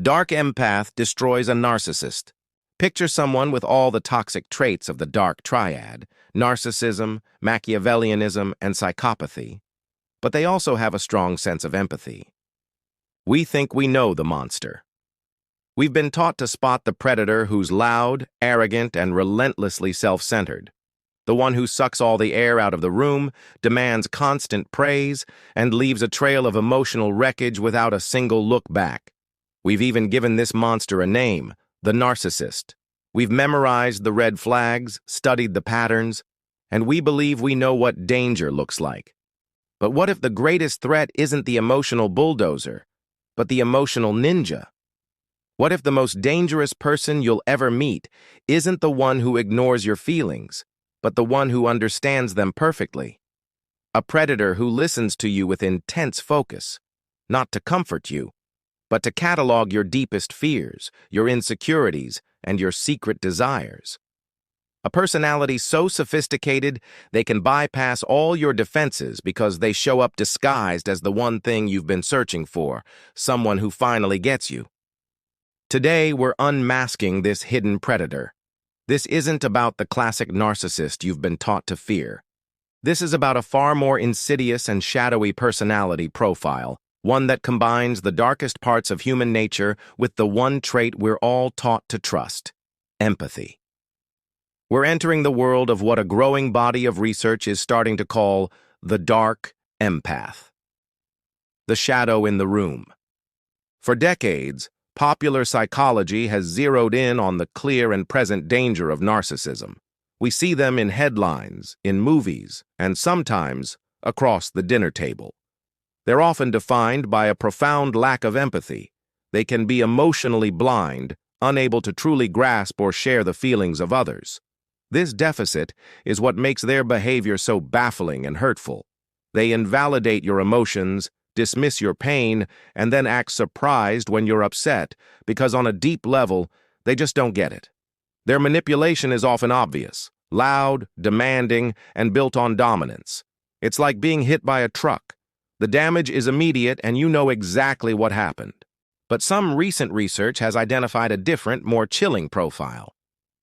Dark Empath destroys a narcissist. Picture someone with all the toxic traits of the dark triad, narcissism, Machiavellianism, and psychopathy. But they also have a strong sense of empathy. We think we know the monster. We've been taught to spot the predator who's loud, arrogant, and relentlessly self-centered. The one who sucks all the air out of the room, demands constant praise, and leaves a trail of emotional wreckage without a single look back. We've even given this monster a name, the narcissist. We've memorized the red flags, studied the patterns, and we believe we know what danger looks like. But what if the greatest threat isn't the emotional bulldozer, but the emotional ninja? What if the most dangerous person you'll ever meet isn't the one who ignores your feelings, but the one who understands them perfectly? A predator who listens to you with intense focus, not to comfort you, but to catalog your deepest fears, your insecurities, and your secret desires. A personality so sophisticated they can bypass all your defenses because they show up disguised as the one thing you've been searching for, someone who finally gets you. Today, we're unmasking this hidden predator. This isn't about the classic narcissist you've been taught to fear. This is about a far more insidious and shadowy personality profile, one that combines the darkest parts of human nature with the one trait we're all taught to trust: empathy. We're entering the world of what a growing body of research is starting to call the Dark Empath. The shadow in the room. For decades, popular psychology has zeroed in on the clear and present danger of narcissism. We see them in headlines, in movies, and sometimes across the dinner table. They're often defined by a profound lack of empathy. They can be emotionally blind, unable to truly grasp or share the feelings of others. This deficit is what makes their behavior so baffling and hurtful. They invalidate your emotions, dismiss your pain, and then act surprised when you're upset because on a deep level, they just don't get it. Their manipulation is often obvious, loud, demanding, and built on dominance. It's like being hit by a truck. The damage is immediate and you know exactly what happened. But some recent research has identified a different, more chilling profile.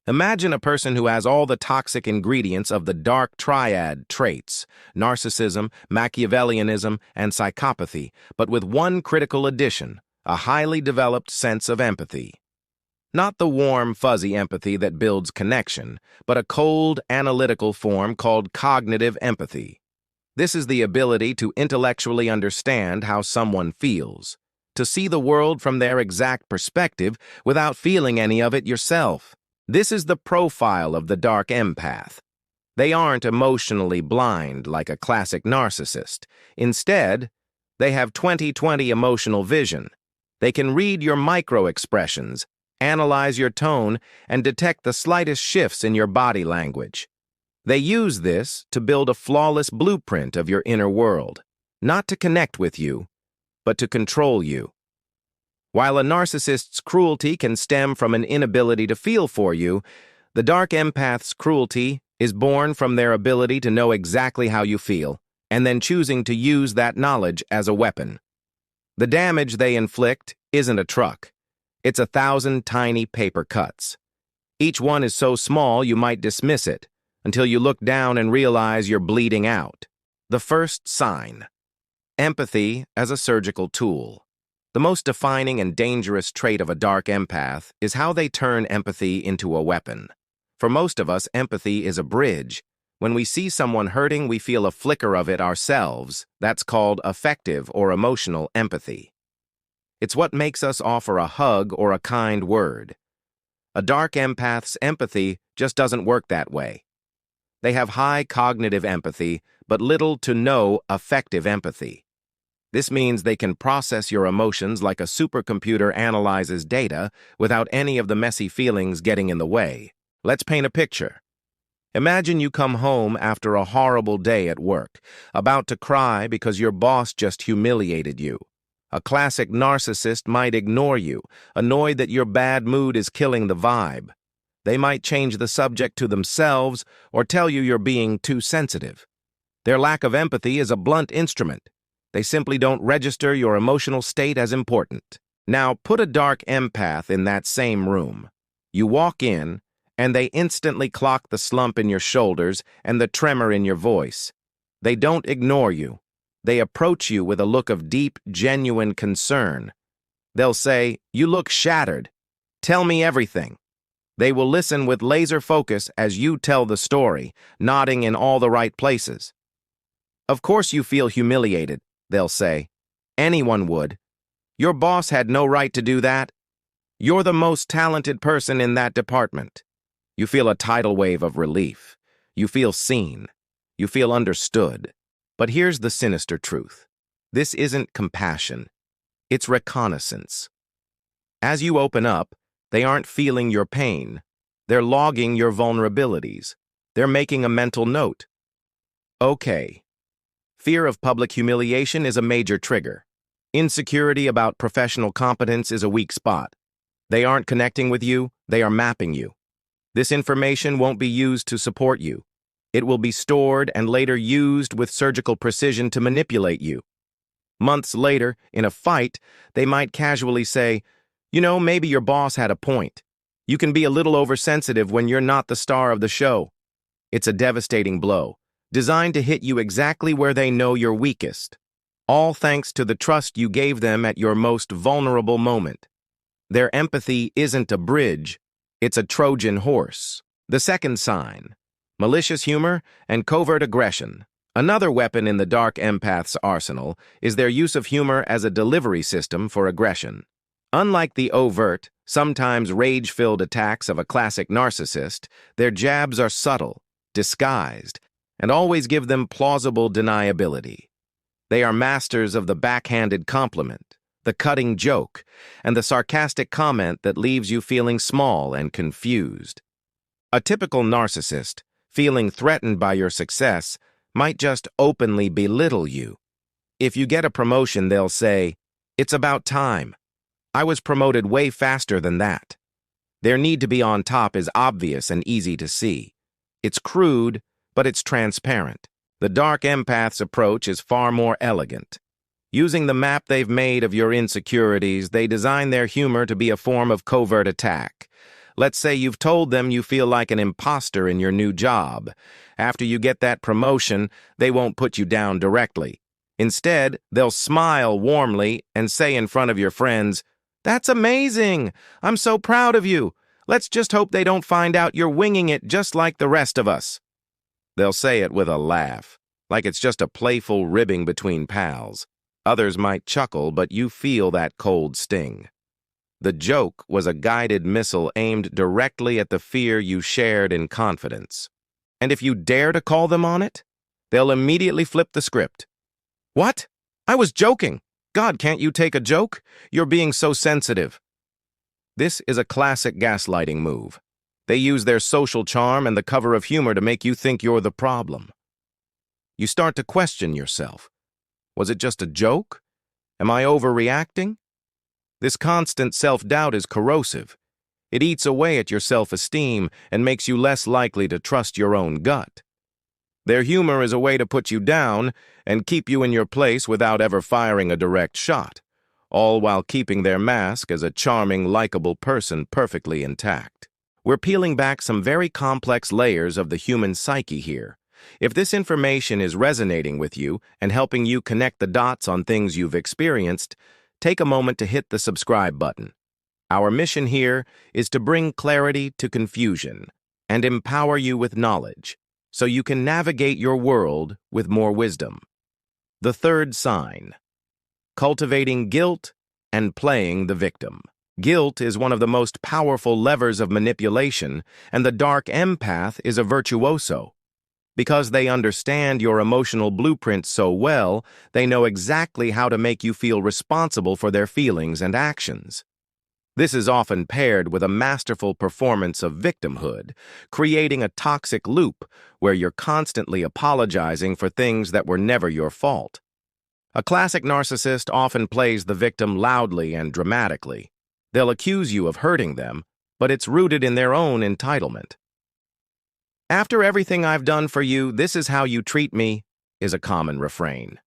Imagine a person who has all the toxic ingredients of the dark triad traits, narcissism, Machiavellianism, and psychopathy, but with one critical addition, a highly developed sense of empathy. Not the warm, fuzzy empathy that builds connection, but a cold, analytical form called cognitive empathy. This is the ability to intellectually understand how someone feels, to see the world from their exact perspective without feeling any of it yourself. This is the profile of the Dark Empath. They aren't emotionally blind like a classic narcissist. Instead, they have 20/20 emotional vision. They can read your micro-expressions, analyze your tone, and detect the slightest shifts in your body language. They use this to build a flawless blueprint of your inner world, not to connect with you, but to control you. While a narcissist's cruelty can stem from an inability to feel for you, the Dark Empath's cruelty is born from their ability to know exactly how you feel, and then choosing to use that knowledge as a weapon. The damage they inflict isn't a truck. It's 1,000 tiny paper cuts. Each one is so small you might dismiss it, until you look down and realize you're bleeding out. The first sign: empathy as a surgical tool. The most defining and dangerous trait of a dark empath is how they turn empathy into a weapon. For most of us, empathy is a bridge. When we see someone hurting, we feel a flicker of it ourselves. That's called affective or emotional empathy. It's what makes us offer a hug or a kind word. A dark empath's empathy just doesn't work that way. They have high cognitive empathy, but little to no affective empathy. This means they can process your emotions like a supercomputer analyzes data without any of the messy feelings getting in the way. Let's paint a picture. Imagine you come home after a horrible day at work, about to cry because your boss just humiliated you. A classic narcissist might ignore you, annoyed that your bad mood is killing the vibe. They might change the subject to themselves or tell you you're being too sensitive. Their lack of empathy is a blunt instrument. They simply don't register your emotional state as important. Now put a dark empath in that same room. You walk in, and they instantly clock the slump in your shoulders and the tremor in your voice. They don't ignore you. They approach you with a look of deep, genuine concern. They'll say, "You look shattered. Tell me everything." They will listen with laser focus as you tell the story, nodding in all the right places. "Of course you feel humiliated," they'll say. "Anyone would. Your boss had no right to do that. You're the most talented person in that department." You feel a tidal wave of relief. You feel seen. You feel understood. But here's the sinister truth. This isn't compassion. It's reconnaissance. As you open up, they aren't feeling your pain. They're logging your vulnerabilities. They're making a mental note. Okay. Fear of public humiliation is a major trigger. Insecurity about professional competence is a weak spot. They aren't connecting with you, they are mapping you. This information won't be used to support you. It will be stored and later used with surgical precision to manipulate you. Months later, in a fight, they might casually say, "You know, maybe your boss had a point. You can be a little oversensitive when you're not the star of the show." It's a devastating blow, designed to hit you exactly where they know you're weakest. All thanks to the trust you gave them at your most vulnerable moment. Their empathy isn't a bridge, it's a Trojan horse. The second sign: malicious humor and covert aggression. Another weapon in the Dark Empath's arsenal is their use of humor as a delivery system for aggression. Unlike the overt, sometimes rage-filled attacks of a classic narcissist, their jabs are subtle, disguised, and always give them plausible deniability. They are masters of the backhanded compliment, the cutting joke, and the sarcastic comment that leaves you feeling small and confused. A typical narcissist, feeling threatened by your success, might just openly belittle you. If you get a promotion, they'll say, "It's about time. I was promoted way faster than that." Their need to be on top is obvious and easy to see. It's crude, but it's transparent. The Dark Empath's approach is far more elegant. Using the map they've made of your insecurities, they design their humor to be a form of covert attack. Let's say you've told them you feel like an imposter in your new job. After you get that promotion, they won't put you down directly. Instead, they'll smile warmly and say in front of your friends, "That's amazing! I'm so proud of you. Let's just hope they don't find out you're winging it just like the rest of us." They'll say it with a laugh, like it's just a playful ribbing between pals. Others might chuckle, but you feel that cold sting. The joke was a guided missile aimed directly at the fear you shared in confidence. And if you dare to call them on it, they'll immediately flip the script. "What? I was joking. God, can't you take a joke? You're being so sensitive." This is a classic gaslighting move. They use their social charm and the cover of humor to make you think you're the problem. You start to question yourself. Was it just a joke? Am I overreacting? This constant self-doubt is corrosive. It eats away at your self-esteem and makes you less likely to trust your own gut. Their humor is a way to put you down and keep you in your place without ever firing a direct shot, all while keeping their mask as a charming, likable person perfectly intact. We're peeling back some very complex layers of the human psyche here. If this information is resonating with you and helping you connect the dots on things you've experienced, take a moment to hit the subscribe button. Our mission here is to bring clarity to confusion and empower you with knowledge so you can navigate your world with more wisdom. The third sign: cultivating guilt and playing the victim. Guilt is one of the most powerful levers of manipulation, and the Dark Empath is a virtuoso. Because they understand your emotional blueprint so well, they know exactly how to make you feel responsible for their feelings and actions. This is often paired with a masterful performance of victimhood, creating a toxic loop where you're constantly apologizing for things that were never your fault. A classic narcissist often plays the victim loudly and dramatically. They'll accuse you of hurting them, but it's rooted in their own entitlement. "After everything I've done for you, this is how you treat me," is a common refrain.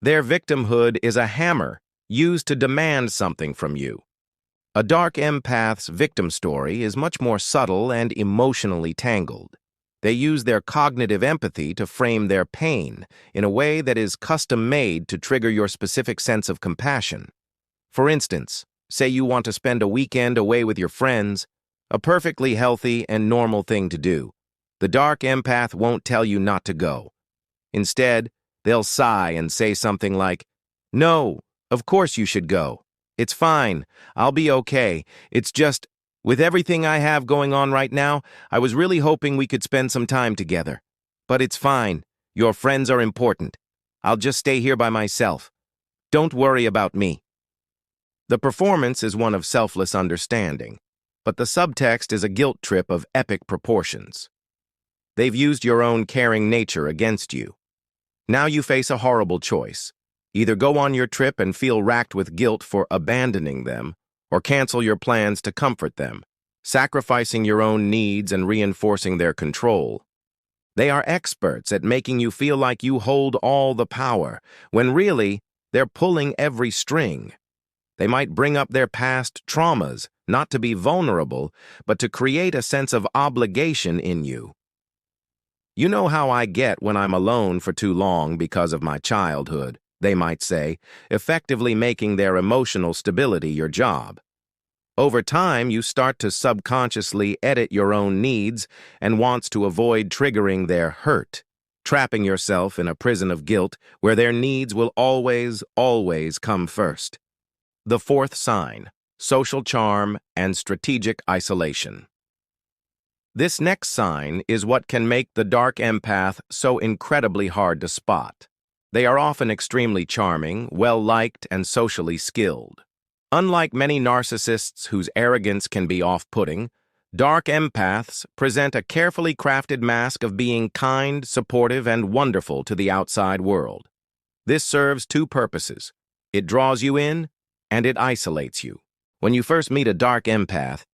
Their victimhood is a hammer used to demand something from you. A dark empath's victim story is much more subtle and emotionally tangled. They use their cognitive empathy to frame their pain in a way that is custom-made to trigger your specific sense of compassion. For instance, say you want to spend a weekend away with your friends, a perfectly healthy and normal thing to do. The dark empath won't tell you not to go. Instead, they'll sigh and say something like, "No, of course you should go. It's fine. I'll be okay. It's just, with everything I have going on right now, I was really hoping we could spend some time together. But it's fine. Your friends are important. I'll just stay here by myself. Don't worry about me." The performance is one of selfless understanding, but the subtext is a guilt trip of epic proportions. They've used your own caring nature against you. Now you face a horrible choice. Either go on your trip and feel racked with guilt for abandoning them, or cancel your plans to comfort them, sacrificing your own needs and reinforcing their control. They are experts at making you feel like you hold all the power, when really, they're pulling every string. They might bring up their past traumas, not to be vulnerable, but to create a sense of obligation in you. "You know how I get when I'm alone for too long because of my childhood," they might say, effectively making their emotional stability your job. Over time, you start to subconsciously edit your own needs and wants to avoid triggering their hurt, trapping yourself in a prison of guilt where their needs will always come first. The fourth sign: social charm and strategic isolation. This next sign is what can make the dark empath so incredibly hard to spot. They are often extremely charming, well-liked, and socially skilled. Unlike many narcissists whose arrogance can be off-putting, dark empaths present a carefully crafted mask of being kind, supportive, and wonderful to the outside world. This serves two purposes. It draws you in, and it isolates you. When you first meet a dark empath,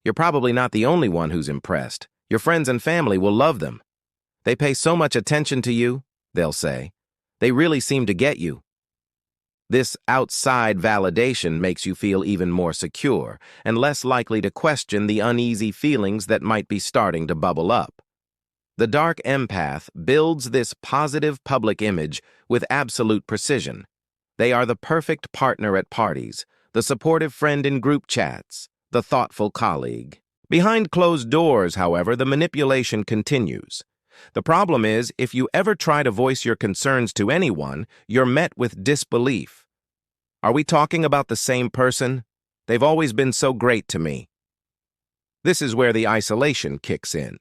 you're probably not the only one who's impressed. Your friends and family will love them. "They pay so much attention to you," they'll say. "They really seem to get you." This outside validation makes you feel even more secure and less likely to question the uneasy feelings that might be starting to bubble up. The dark empath builds this positive public image with absolute precision. They are the perfect partner at parties, the supportive friend in group chats, the thoughtful colleague. Behind closed doors, however, the manipulation continues. The problem is, if you ever try to voice your concerns to anyone, you're met with disbelief. "Are we talking about the same person? They've always been so great to me." This is where the isolation kicks in.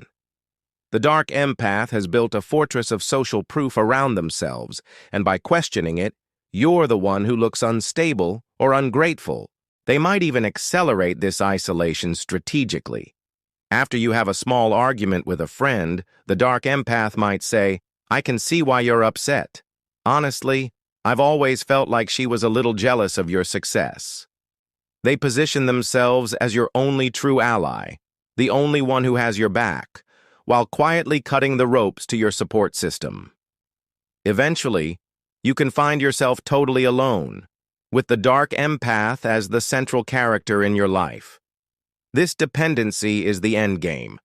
The dark empath has built a fortress of social proof around themselves, and by questioning it, you're the one who looks unstable or ungrateful. They might even accelerate this isolation strategically. After you have a small argument with a friend, the dark empath might say, "I can see why you're upset. Honestly, I've always felt like she was a little jealous of your success." They position themselves as your only true ally, the only one who has your back, while quietly cutting the ropes to your support system. Eventually, you can find yourself totally alone, with the dark empath as the central character in your life. This dependency is the endgame.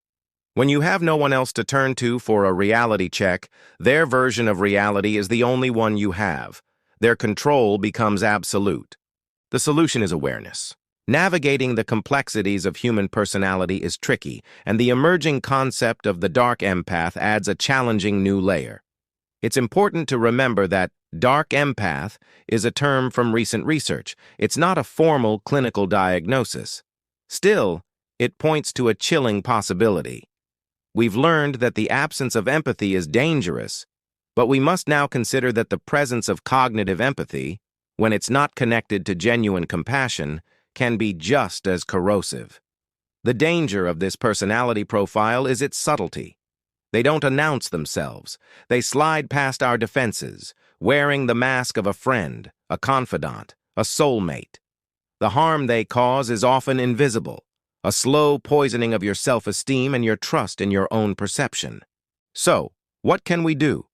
When you have no one else to turn to for a reality check, their version of reality is the only one you have. Their control becomes absolute. The solution is awareness. Navigating the complexities of human personality is tricky, and the emerging concept of the dark empath adds a challenging new layer. It's important to remember that dark empath is a term from recent research. It's not a formal clinical diagnosis. Still, it points to a chilling possibility. We've learned that the absence of empathy is dangerous, but we must now consider that the presence of cognitive empathy, when it's not connected to genuine compassion, can be just as corrosive. The danger of this personality profile is its subtlety. They don't announce themselves. They slide past our defenses, wearing the mask of a friend, a confidant, a soulmate. The harm they cause is often invisible, a slow poisoning of your self-esteem and your trust in your own perception. So, what can we do?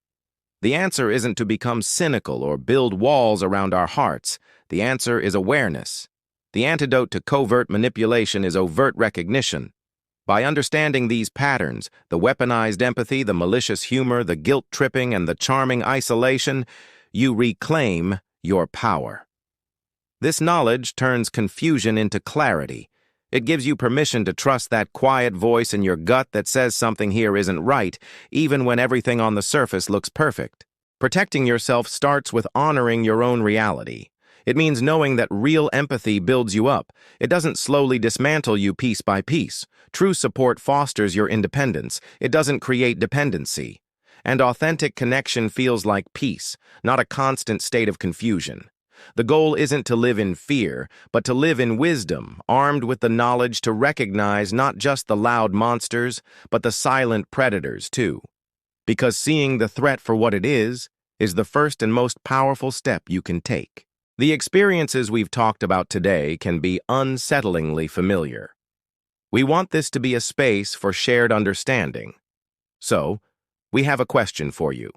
The answer isn't to become cynical or build walls around our hearts. The answer is awareness. The antidote to covert manipulation is overt recognition. By understanding these patterns, the weaponized empathy, the malicious humor, the guilt-tripping, and the charming isolation, you reclaim your power. This knowledge turns confusion into clarity. It gives you permission to trust that quiet voice in your gut that says something here isn't right, even when everything on the surface looks perfect. Protecting yourself starts with honoring your own reality. It means knowing that real empathy builds you up. It doesn't slowly dismantle you piece by piece. True support fosters your independence. It doesn't create dependency. And authentic connection feels like peace, not a constant state of confusion. The goal isn't to live in fear, but to live in wisdom, armed with the knowledge to recognize not just the loud monsters, but the silent predators too. Because seeing the threat for what it is the first and most powerful step you can take. The experiences we've talked about today can be unsettlingly familiar. We want this to be a space for shared understanding. So, we have a question for you.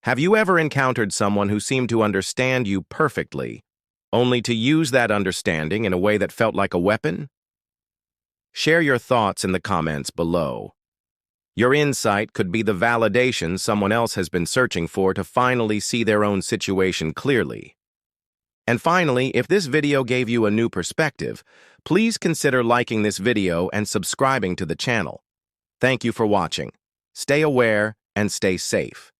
Have you ever encountered someone who seemed to understand you perfectly, only to use that understanding in a way that felt like a weapon? Share your thoughts in the comments below. Your insight could be the validation someone else has been searching for to finally see their own situation clearly. And finally, if this video gave you a new perspective, please consider liking this video and subscribing to the channel. Thank you for watching. Stay aware and stay safe.